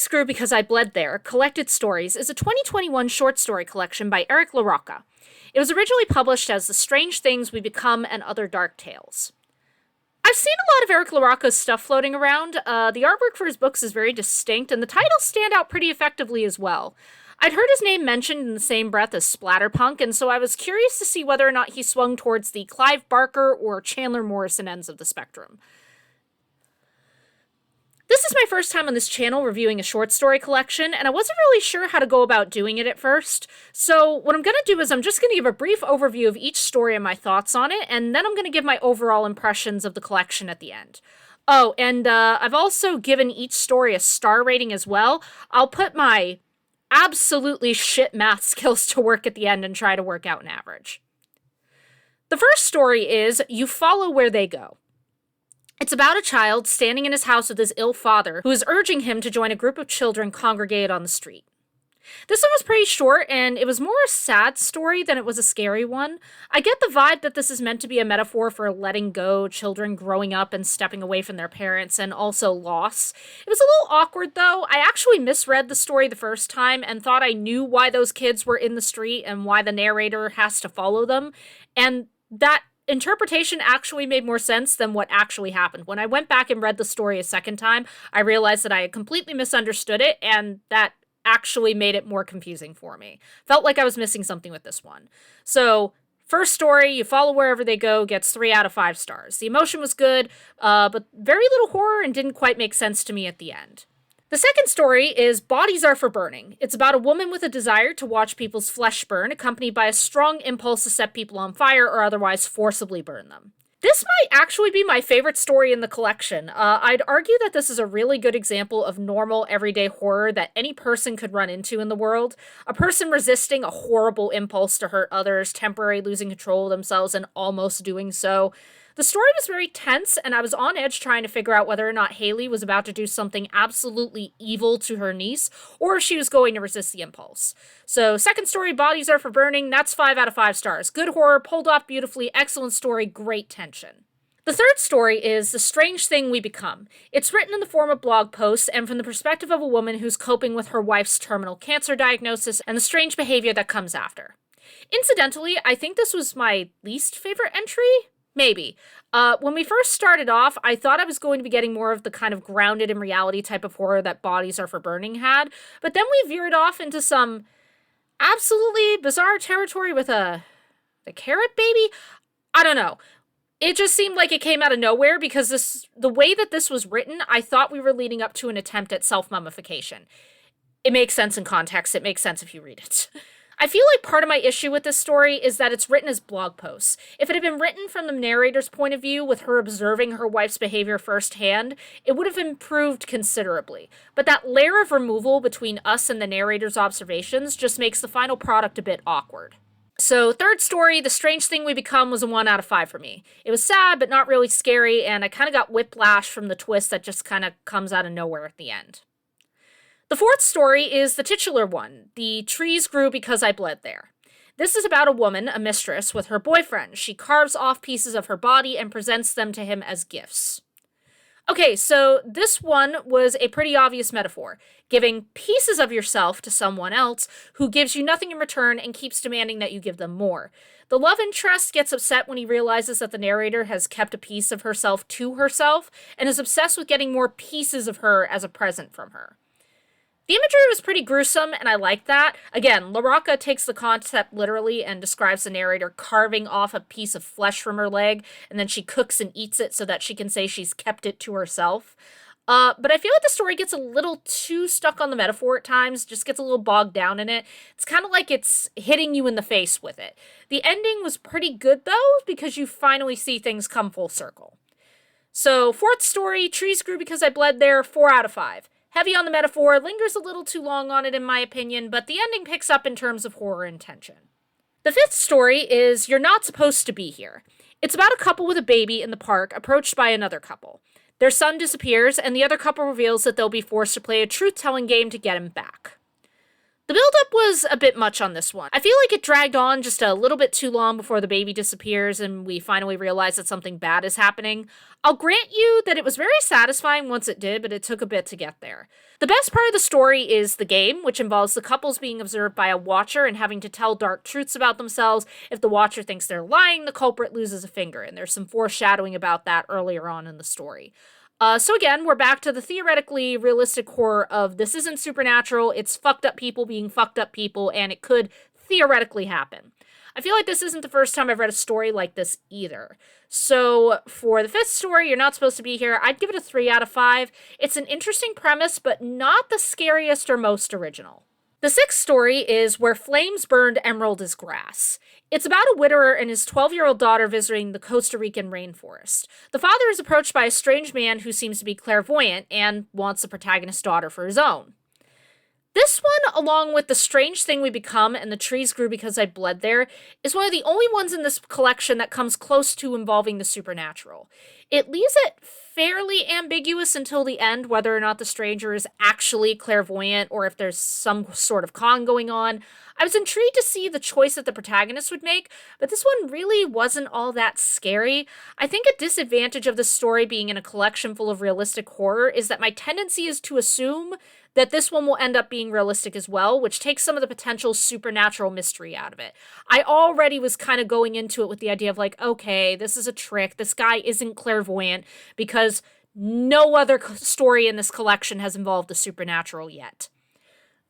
Trees Grew Because I Bled There, Collected Stories is a 2021 short story collection by LaRocca. It was originally published as The Strange Things We Become and Other Dark Tales. I've seen a lot of LaRocca's stuff floating around. The artwork for his books is very distinct, and the titles stand out pretty effectively as well. I'd heard his name mentioned in the same breath as Splatterpunk, and so I was curious to see whether or not he swung towards the Clive Barker or Chandler Morrison ends of the spectrum. This is my first time on this channel reviewing a short story collection, and I wasn't really sure how to go about doing it at first. So what I'm going to do is I'm just going to give a brief overview of each story and my thoughts on it, and then I'm going to give my overall impressions of the collection at the end. Oh, and I've also given each story a star rating as well. I'll put my absolutely shit math skills to work at the end and try to work out an average. The first story is You Follow Where They Go. It's about a child standing in his house with his ill father, who is urging him to join a group of children congregated on the street. This one was pretty short, and it was more a sad story than it was a scary one. I get the vibe that this is meant to be a metaphor for letting go, children growing up and stepping away from their parents, and also loss. It was a little awkward, though. I actually misread the story the first time and thought I knew why those kids were in the street and why the narrator has to follow them, and that interpretation actually made more sense than what actually happened. When I went back and read the story a second time, I realized that I had completely misunderstood it, and that actually made it more confusing for me. Felt like I was missing something with this one. So, first story, You Follow Wherever They Go, gets 3 out of 5 stars. The emotion was good, but very little horror and didn't quite make sense to me at the end. The second story is Bodies Are for Burning. It's about a woman with a desire to watch people's flesh burn, accompanied by a strong impulse to set people on fire or otherwise forcibly burn them. This might actually be my favorite story in the collection. I'd argue that this is a really good example of normal, everyday horror that any person could run into in the world. A person resisting a horrible impulse to hurt others, temporarily losing control of themselves, and almost doing so. The story was very tense, and I was on edge trying to figure out whether or not Haley was about to do something absolutely evil to her niece, or if she was going to resist the impulse. So, second story, Bodies Are for Burning, that's 5 out of 5 stars. Good horror, pulled off beautifully, excellent story, great tension. The third story is The Strange Thing We Become. It's written in the form of blog posts and from the perspective of a woman who's coping with her wife's terminal cancer diagnosis and the strange behavior that comes after. Incidentally, I think this was my least favorite entry. Maybe. When we first started off, I thought I was going to be getting more of the kind of grounded in reality type of horror that Bodies Are for Burning had, but then we veered off into some absolutely bizarre territory with the carrot baby? I don't know. It just seemed like it came out of nowhere because the way that this was written, I thought we were leading up to an attempt at self-mummification. It makes sense in context. It makes sense if you read it. I feel like part of my issue with this story is that it's written as blog posts. If it had been written from the narrator's point of view, with her observing her wife's behavior firsthand, it would have improved considerably. But that layer of removal between us and the narrator's observations just makes the final product a bit awkward. So, third story, The Strange Thing We Become, was a 1 out of 5 for me. It was sad, but not really scary, and I kind of got whiplash from the twist that just kind of comes out of nowhere at the end. The fourth story is the titular one, The Trees Grew Because I Bled There. This is about a woman, a mistress, with her boyfriend. She carves off pieces of her body and presents them to him as gifts. Okay, so this one was a pretty obvious metaphor, giving pieces of yourself to someone else who gives you nothing in return and keeps demanding that you give them more. The love interest gets upset when he realizes that the narrator has kept a piece of herself to herself and is obsessed with getting more pieces of her as a present from her. The imagery was pretty gruesome, and I like that. Again, LaRocca takes the concept literally and describes the narrator carving off a piece of flesh from her leg, and then she cooks and eats it so that she can say she's kept it to herself. But I feel like the story gets a little too stuck on the metaphor at times, just gets a little bogged down in it. It's kind of like it's hitting you in the face with it. The ending was pretty good, though, because you finally see things come full circle. So, fourth story, Trees Grew Because I Bled There, 4 out of 5. Heavy on the metaphor, lingers a little too long on it in my opinion, but the ending picks up in terms of horror and tension. The fifth story is You're Not Supposed to Be Here. It's about a couple with a baby in the park approached by another couple. Their son disappears, and the other couple reveals that they'll be forced to play a truth-telling game to get him back. The buildup was a bit much on this one. I feel like it dragged on just a little bit too long before the baby disappears and we finally realize that something bad is happening. I'll grant you that it was very satisfying once it did, but it took a bit to get there. The best part of the story is the game, which involves the couples being observed by a watcher and having to tell dark truths about themselves. If the watcher thinks they're lying, the culprit loses a finger, and there's some foreshadowing about that earlier on in the story. So again, we're back to the theoretically realistic horror of this isn't supernatural, it's fucked up people being fucked up people, and it could theoretically happen. I feel like this isn't the first time I've read a story like this either. So for the fifth story, You're Not Supposed to Be Here, I'd give it a 3 out of 5. It's an interesting premise, but not the scariest or most original. The sixth story is Where Flames Burned Emerald is Grass. It's about a widower and his 12-year-old daughter visiting the Costa Rican rainforest. The father is approached by a strange man who seems to be clairvoyant and wants the protagonist's daughter for his own. This one, along with The Strange Thing We Become and The Trees Grew Because I Bled There, is one of the only ones in this collection that comes close to involving the supernatural. It leaves it fairly ambiguous until the end whether or not the stranger is actually clairvoyant or if there's some sort of con going on. I was intrigued to see the choice that the protagonist would make, but this one really wasn't all that scary. I think a disadvantage of this story being in a collection full of realistic horror is that my tendency is to assume that this one will end up being realistic as well, which takes some of the potential supernatural mystery out of it. I already was kind of going into it with the idea of like, okay, this is a trick. This guy isn't clairvoyant because no other story in this collection has involved the supernatural yet.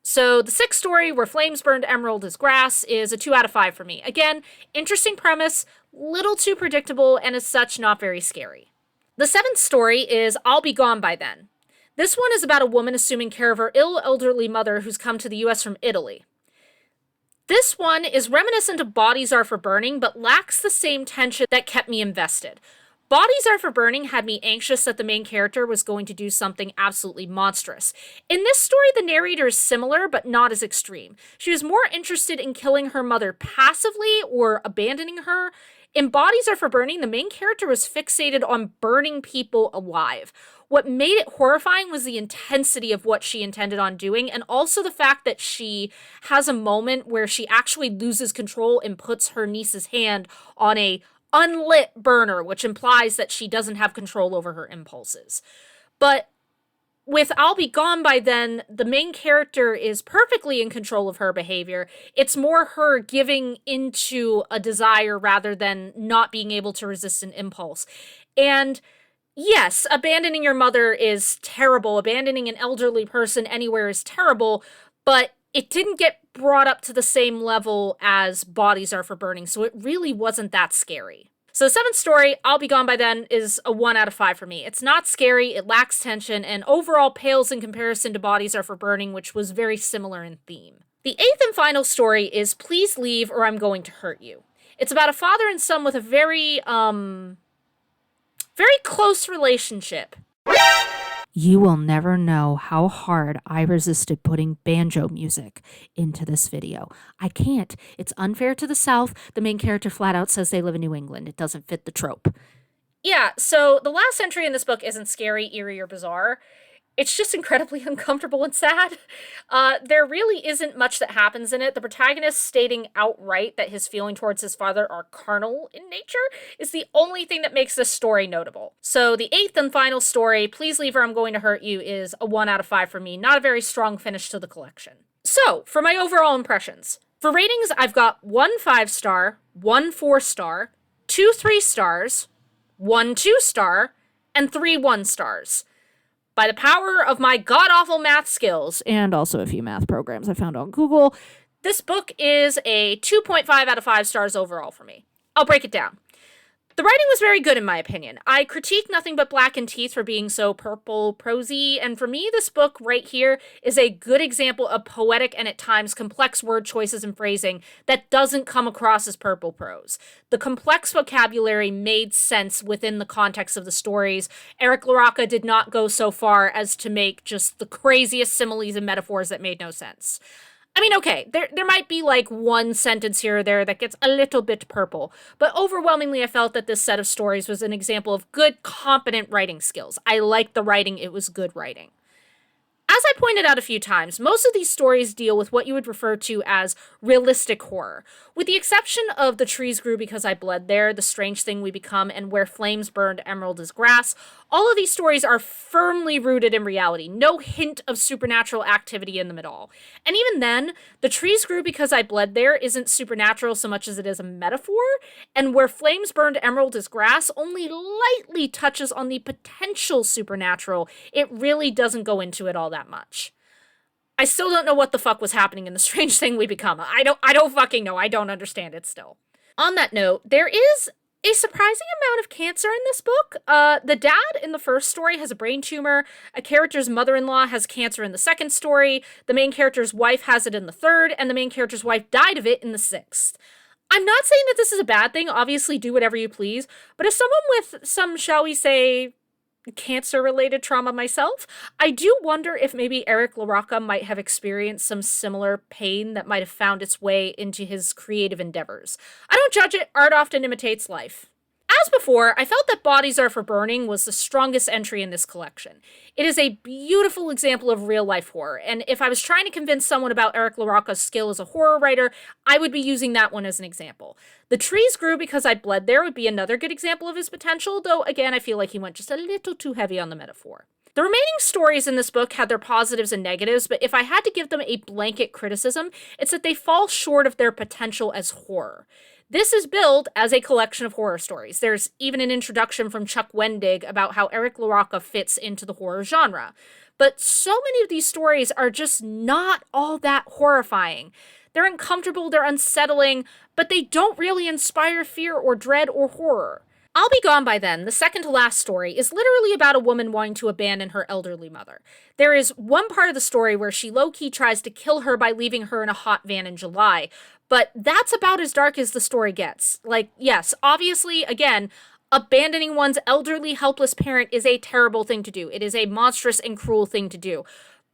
So the sixth story, Where Flames Burned Emerald is Grass, is a 2 out of 5 for me. Again, interesting premise, little too predictable, and as such, not very scary. The seventh story is I'll Be Gone by Then. This one is about a woman assuming care of her ill elderly mother who's come to the US from Italy. This one is reminiscent of Bodies Are for Burning, but lacks the same tension that kept me invested. Bodies Are for Burning had me anxious that the main character was going to do something absolutely monstrous. In this story, the narrator is similar, but not as extreme. She was more interested in killing her mother passively or abandoning her. In Bodies Are for Burning, the main character was fixated on burning people alive. What made it horrifying was the intensity of what she intended on doing, and also the fact that she has a moment where she actually loses control and puts her niece's hand on a unlit burner, which implies that she doesn't have control over her impulses. But with I'll Be Gone by Then, the main character is perfectly in control of her behavior. It's more her giving into a desire rather than not being able to resist an impulse. And yes, abandoning your mother is terrible. Abandoning an elderly person anywhere is terrible, but it didn't get brought up to the same level as Bodies Are for Burning, so it really wasn't that scary. So the seventh story, I'll Be Gone by Then, is a 1 out of 5 for me. It's not scary, it lacks tension, and overall pales in comparison to Bodies Are for Burning, which was very similar in theme. The eighth and final story is Please Leave or I'm Going to Hurt You. It's about a father and son with a very close relationship. You will never know how hard I resisted putting banjo music into this video. I can't. It's unfair to the South. The main character flat out says they live in New England. It doesn't fit the trope. Yeah, so the last entry in this book isn't scary, eerie, or bizarre. It's just incredibly uncomfortable and sad. There really isn't much that happens in it. The protagonist stating outright that his feeling towards his father are carnal in nature is the only thing that makes this story notable. So the eighth and final story, Please Leave or I'm Going to Hurt You, is a 1 out of 5 for me. Not a very strong finish to the collection. So, for my overall impressions. For ratings, I've got 1 5-star, 1 4-star, 2 3-stars, 1 2-star, and 3 1-stars. By the power of my god-awful math skills, and also a few math programs I found on Google, this book is a 2.5 out of 5 stars overall for me. I'll break it down. The writing was very good in my opinion. I critique Nothing But Black and Teeth for being so purple prosy, and for me this book right here is a good example of poetic and at times complex word choices and phrasing that doesn't come across as purple prose. The complex vocabulary made sense within the context of the stories. Eric LaRocca did not go so far as to make just the craziest similes and metaphors that made no sense. I mean, okay, there might be like one sentence here or there that gets a little bit purple, but overwhelmingly I felt that this set of stories was an example of good, competent writing skills. I liked the writing, it was good writing. As As I pointed out a few times, most of these stories deal with what you would refer to as realistic horror. With the exception of The Trees Grew Because I Bled There, The Strange Thing We Become, and Where Flames Burned Emerald is Grass, all of these stories are firmly rooted in reality. No hint of supernatural activity in them at all. And even then, The Trees Grew Because I Bled There isn't supernatural so much as it is a metaphor, and Where Flames Burned Emerald is Grass only lightly touches on the potential supernatural. It really doesn't go into it all that much. I still don't know what the fuck was happening in The Strange Thing We Become. I don't fucking know. I don't understand it still. On that note, there is a surprising amount of cancer in this book. The dad in the first story has a brain tumor. A character's mother-in-law has cancer in the second story. The main character's wife has it in the third, and the main character's wife died of it in the sixth. I'm not saying that this is a bad thing. Obviously, do whatever you please. But as someone with some, shall we say, cancer-related trauma myself, I do wonder if maybe Eric LaRocca might have experienced some similar pain that might have found its way into his creative endeavors. I don't judge it. Art often imitates life. As before, I felt that Bodies Are for Burning was the strongest entry in this collection. It is a beautiful example of real-life horror, and if I was trying to convince someone about Eric LaRocca's skill as a horror writer, I would be using that one as an example. The Trees Grew Because I Bled There would be another good example of his potential, though again I feel like he went just a little too heavy on the metaphor. The remaining stories in this book had their positives and negatives, but if I had to give them a blanket criticism, it's that they fall short of their potential as horror. This is billed as a collection of horror stories. There's even an introduction from Chuck Wendig about how Eric LaRocca fits into the horror genre. But so many of these stories are just not all that horrifying. They're uncomfortable, they're unsettling, but they don't really inspire fear or dread or horror. I'll Be Gone by Then, the second to last story, is literally about a woman wanting to abandon her elderly mother. There is one part of the story where she low-key tries to kill her by leaving her in a hot van in July, but that's about as dark as the story gets. Like, yes, obviously, again, abandoning one's elderly, helpless parent is a terrible thing to do. It is a monstrous and cruel thing to do.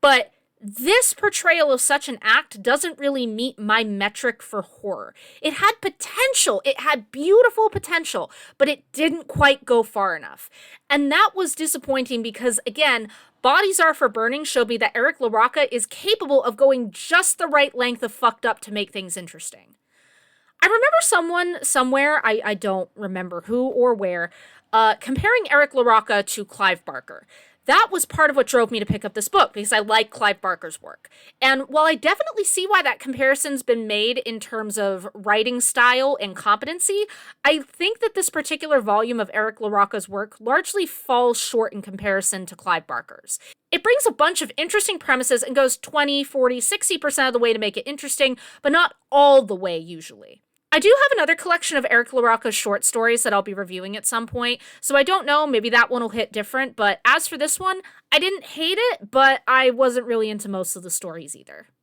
But this portrayal of such an act doesn't really meet my metric for horror. It had potential, it had beautiful potential, but it didn't quite go far enough. And that was disappointing because, again, Bodies Are for Burning showed me that Eric LaRocca is capable of going just the right length of fucked up to make things interesting. I remember someone somewhere, I don't remember who or where, comparing Eric LaRocca to Clive Barker. That was part of what drove me to pick up this book, because I like Clive Barker's work. And while I definitely see why that comparison's been made in terms of writing style and competency, I think that this particular volume of Eric LaRocca's work largely falls short in comparison to Clive Barker's. It brings a bunch of interesting premises and goes 20, 40, 60% of the way to make it interesting, but not all the way usually. I do have another collection of Eric LaRocca's short stories that I'll be reviewing at some point, so I don't know, maybe that one will hit different, but as for this one, I didn't hate it, but I wasn't really into most of the stories either.